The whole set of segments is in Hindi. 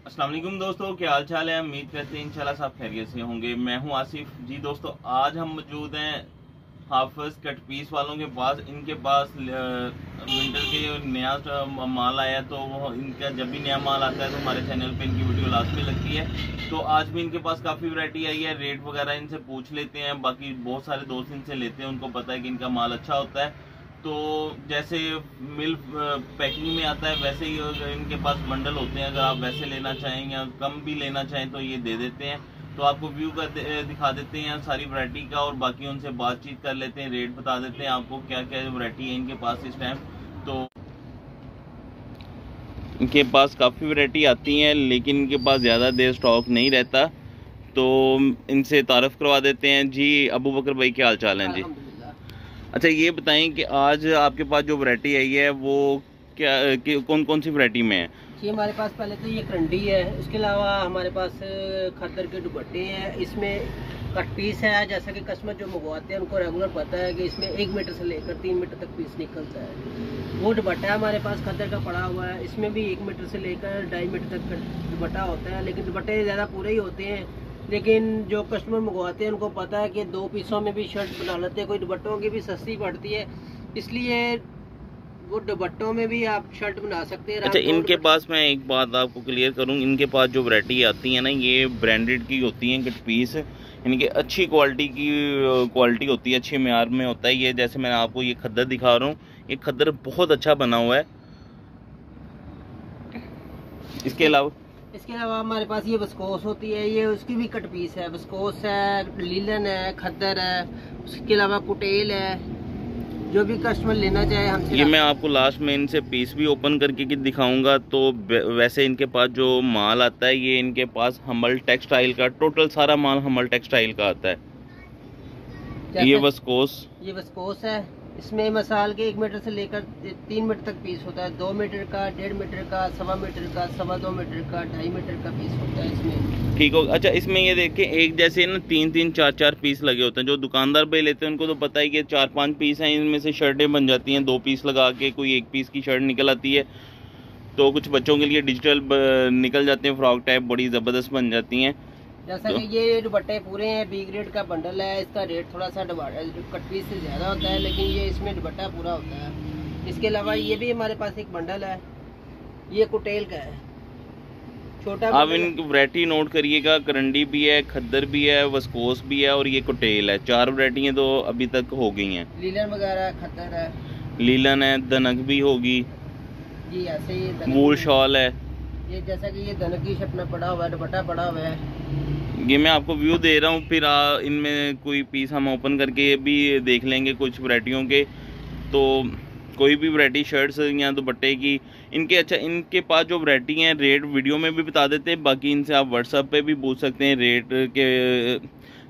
अस्सलाम वालेकुम दोस्तों, क्या हाल चाल है। उम्मीद करते हैं इंशाल्लाह सब खैरियत से होंगे। मैं हूं आसिफ जी। दोस्तों आज हम मौजूद हैं हाफिज कट पीस वालों के पास। इनके पास विंटर के नया माल आया, तो वो इनका जब भी नया माल आता है तो हमारे चैनल पे इनकी वीडियो लास्ट में लगती है। तो आज भी इनके पास काफ़ी वैरायटी आई है। रेट वगैरह इनसे पूछ लेते हैं। बाकी बहुत सारे दोस्त इनसे लेते हैं, उनको पता है कि इनका माल अच्छा होता है। तो जैसे मिल्क पैकिंग में आता है वैसे ही इनके पास बंडल होते हैं। अगर आप वैसे लेना चाहें या कम भी लेना चाहें तो ये दे देते हैं। तो आपको व्यू का दिखा देते हैं सारी वैरायटी का, और बाकी उनसे बातचीत कर लेते हैं, रेट बता देते हैं आपको क्या क्या वैरायटी है इनके पास इस टाइम। तो इनके पास काफ़ी वैरायटी आती हैं, लेकिन इनके पास ज़्यादा देर स्टॉक नहीं रहता। तो इनसे तारुफ करवा देते हैं। जी अबू बकर भाई, क्या हाल चाल है जी। अच्छा ये बताएं कि आज आपके पास जो वैरायटी आई है वो क्या कौन कौन सी वैरायटी में है। जी हमारे पास पहले तो ये करंडी है, उसके अलावा हमारे पास खद्दर के दुपट्टे हैं। इसमें कट पीस है। जैसा कि कस्टमर जो मंगवाते हैं उनको रेगुलर पता है कि इसमें 1 मीटर से लेकर 3 मीटर तक पीस निकलता है। वो दुपट्टा हमारे पास खद्दर का पड़ा हुआ है। इसमें भी 1 मीटर से लेकर 2.5 मीटर तक दुपट्टा होता है, लेकिन दुपट्टे ज़्यादा पूरे ही होते हैं। लेकिन जो कस्टमर मंगवाते हैं उनको पता है कि 2 पीसों में भी शर्ट बना लेते हैं। कोई दुपट्टों की भी सस्ती पड़ती है, इसलिए वो दुपट्टों में भी आप शर्ट बना सकते हैं। अच्छा इनके पास मैं एक बात आपको क्लियर करूं, इनके पास जो वैरायटी आती है ना ये ब्रांडेड की होती है। कट पीस इनकी अच्छी क्वालिटी होती है, अच्छे मेयार में होता है। ये जैसे मैं आपको ये खद्दर दिखा रहा हूँ, ये खद्दर बहुत अच्छा बना हुआ है। इसके अलावा हमारे पास ये विस्कोस होती है, ये उसकी भी कट पीस है। विस्कोस है, लीलन है, खद्दर है, उसके अलावा कुटेल है। जो भी कस्टमर लेना चाहे हमसे। ये मैं आपको लास्ट में इनसे पीस भी ओपन करके दिखाऊंगा। तो वैसे इनके पास जो माल आता है ये इनके पास हमल टेक्सटाइल का, टोटल सारा माल हमल टेक्सटाइल का आता है। ये विस्कोस है। इसमें मसाल के 1 मीटर से लेकर 3 मीटर तक पीस होता है। 2 मीटर का, 1.5 मीटर का, 1.25 मीटर का, 2.25 मीटर का, 2.5 मीटर का पीस होता है इसमें। ठीक हो। अच्छा इसमें ये देखिए एक जैसे ना 3-3, 4-4 पीस लगे होते हैं। जो दुकानदार भाई लेते हैं उनको तो पता है कि 4-5 पीस हैं, इनमें से शर्टें बन जाती हैं। 2 पीस लगा के कोई 1 पीस की शर्ट निकल आती है। तो कुछ बच्चों के लिए डिजिटल निकल जाते हैं, फ्रॉक टाइप, बड़ी ज़बरदस्त बन जाती हैं। जैसा कि ये दुपट्टे पूरे हैं, बी ग्रेड का बंडल है। इसका रेट थोड़ा सा कट पीस से ज़्यादा होता है, लेकिन ये इसमें दुपट्टा पूरा होता है। इसके अलावा ये भी हमारे पास एक बंडल है, ये कुटेल का है, छोटा। आप इन वैरायटी नोट करिएगा। करंडी भी है, खद्दर भी है, वस्कोस भी है और ये कुटेल है। 4 वैरायटियाँ तो अभी तक हो गई हैं। लीलन वगैरह खद्दर है, लीलन है, दनक भी होगी जी। ऐसे ही वूल शॉल है। ये जैसा कि ये दनक की शर्ट में पड़ा हुआ है, दुपट्टा पड़ा हुआ है। ये मैं आपको व्यू दे रहा हूँ, फिर इनमें कोई पीस हम ओपन करके भी देख लेंगे कुछ वैरायटियों के। तो कोई भी वैरायटी शर्ट्स या दुपट्टे की इनके, अच्छा इनके पास जो वैरायटी हैं रेट वीडियो में भी बता देते हैं। बाकी इनसे आप व्हाट्सएप पे भी पूछ सकते हैं रेट के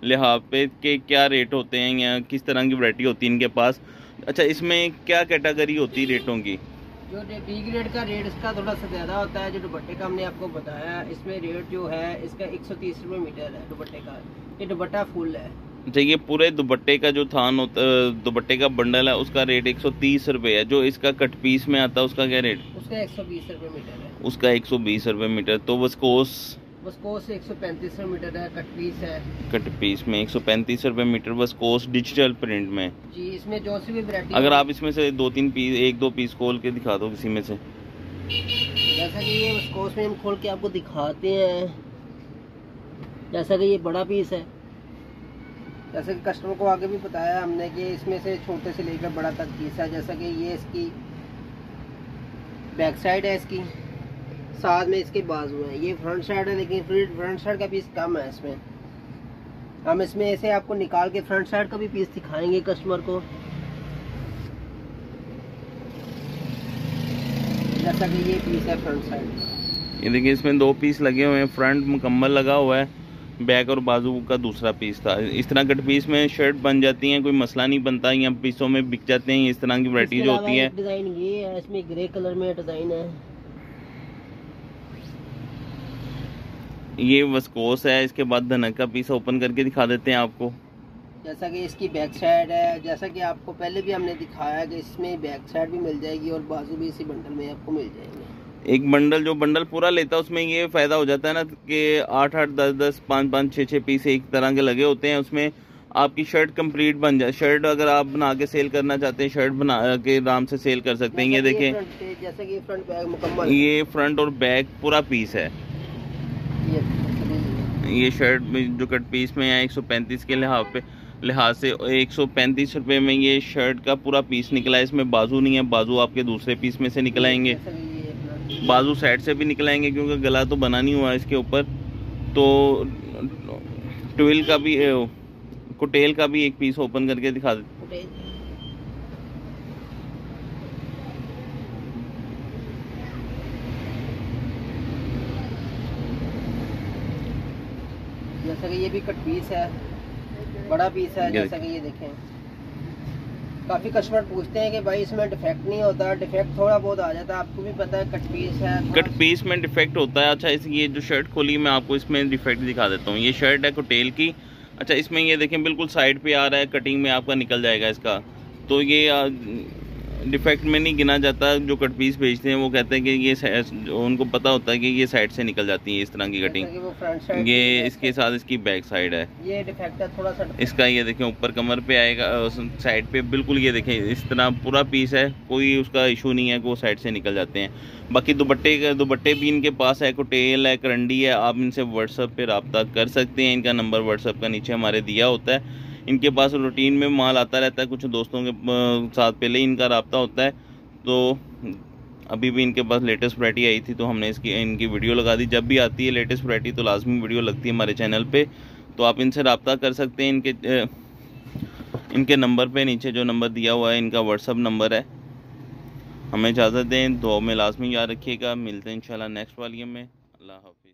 लिहाज पे कि क्या रेट होते हैं या किस तरह की वैरायटी होती है इनके पास। अच्छा इसमें क्या कैटेगरी होती है रेटों की। जो बी ग्रेड का रेट इसका थोड़ा सा ज़्यादा होता है। जो दुपट्टे का हमने आपको बताया, इसमें रेट जो है इसका 130 रुपये मीटर है दुपट्टे का। ये दुपट्टा फुल है। अच्छा ये पूरे दुपट्टे का जो थान होता, दुपट्टे का बंडल है, उसका रेट 130 रुपये है। जो इसका कट पीस में आता है उसका क्या रेट। उसका 120 रुपये मीटर है। उसका 120 रुपये मीटर। तो वस्कोस 135 रुपये मीटर है। कट पीस है, कट पीस में 135 रुपये मीटर। वस्कोस डिजिटल प्रिंट में जी। इसमें जो सी भी वैरायटी, अगर आप इसमें से 2-3 पीस, 1-2 पीस खोल के दिखा दो किसी में से। जैसा कि ये वस्कोस में हम खोल के आपको दिखाते हैं। जैसा कि ये बड़ा पीस है, जैसे कि कस्टमर को आगे भी बताया हमने कि इसमें से छोटे से लेकर बड़ा तक पीस है। जैसा कि ये इसकी बैक साइड है, इसकी साथ में इसके बाजू है। ये फ्रंट साइड है, लेकिन फ्रंट साइड का पीस कम है इसमें। हम इसमें ऐसे आपको निकाल के फ्रंट साइड का भी पीस दिखाएंगे कस्टमर को। जैसा कि ये पीस है फ्रंट साइड। ये देखिए इसमें 2 पीस लगे हुए हैं, फ्रंट मुकम्मल लगा हुआ है, बैक और बाजू का दूसरा पीस था। इस तरह कट पीस में शर्ट बन जाती हैं, कोई मसला नहीं बनता। या पीसों में बिक जाते हैं इस तरह की वैरायटी जो होती है। डिजाइन ये है, इसमें ग्रे कलर में डिजाइन है। ये वस्कोस है। इसके बाद धनक का पीस ओपन करके दिखा देते हैं आपको। जैसा कि इसकी बैक साइड है, जैसा कि आपको पहले भी हमने दिखाया कि इसमें बैक साइड भी मिल जाएगी और बाजू भी इसी बंडल में आपको मिल जाएंगे। एक बंडल, जो बंडल पूरा लेता है उसमें ये फ़ायदा हो जाता है ना कि 8-8, 10-10, 5-5, 6-6 पीस एक तरह के लगे होते हैं, उसमें आपकी शर्ट कंप्लीट बन जाए। शर्ट अगर आप बना के सेल करना चाहते हैं, शर्ट बना के आराम से सेल कर सकते हैं। ये देखें, जैसे कि फ्रंट बैग मुकम्मल, ये फ्रंट और बैक पूरा पीस है। ये शर्ट में जो कट पीस में है 135 के लिहाज से 135 रुपये में ये शर्ट का पूरा पीस निकला है। इसमें बाजू नहीं है, बाजू आपके दूसरे पीस में से निकल आएंगे, बाजू साइड से भी निकल आएंगे क्योंकि गला तो बना नहीं हुआ है इसके ऊपर। तो ट्विल का भी, कोटेल का भी एक पीस ओपन करके दिखा देते। जैसा कि ये भी कट पीस है, बड़ा पीस है। जैसा कि ये देखें, काफ़ी कस्टमर पूछते हैं कि भाई इसमें डिफेक्ट नहीं होता। डिफेक्ट थोड़ा बहुत आ जाता है, आपको भी पता है कट पीस है, कट पीस में डिफेक्ट होता है। अच्छा, ये जो शर्ट खोली मैं आपको इसमें डिफेक्ट दिखा देता हूँ। ये शर्ट है कोटेल की। अच्छा, इसमें ये देखें बिल्कुल साइड पे आ रहा है, कटिंग में आपका निकल जाएगा इसका, तो ये डिफेक्ट में नहीं गिना जाता। जो कट पीस बेचते हैं वो कहते हैं कि ये, उनको पता होता है कि ये साइड से निकल जाती है इस तरह की कटिंग। ये इसके साथ इसकी बैक साइड है, ये डिफेक्ट है थोड़ा सा इसका। ये देखें ऊपर कमर पे आएगा, साइड पे बिल्कुल ये देखें इस तरह पूरा पीस है, कोई उसका इशू नहीं है कि वो साइड से निकल जाते हैं। बाकी दुपट्टे भी इनके पास है, कोटेल है, करंडी है। आप इनसे व्हाट्सएप पे रब्ता कर सकते हैं। इनका नंबर व्हाट्सएप का नीचे हमारे दिया होता है। इनके पास रूटीन में माल आता रहता है, कुछ दोस्तों के साथ पहले ही इनका रब्ता होता है। तो अभी भी इनके पास लेटेस्ट वैरायटी आई थी तो हमने इनकी वीडियो लगा दी। जब भी आती है लेटेस्ट वैरायटी तो लाजमी वीडियो लगती है हमारे चैनल पे, तो आप इनसे रब्ता कर सकते हैं। इनके नंबर पे नीचे जो नंबर दिया हुआ है इनका व्हाट्सअप नंबर है। हमें इजाज़त दें, दुआ में लाजमी याद रखिएगा। मिलते हैं इंशाल्लाह नेक्स्ट वॉल्यूम में। अल्लाह हाफ़िज़।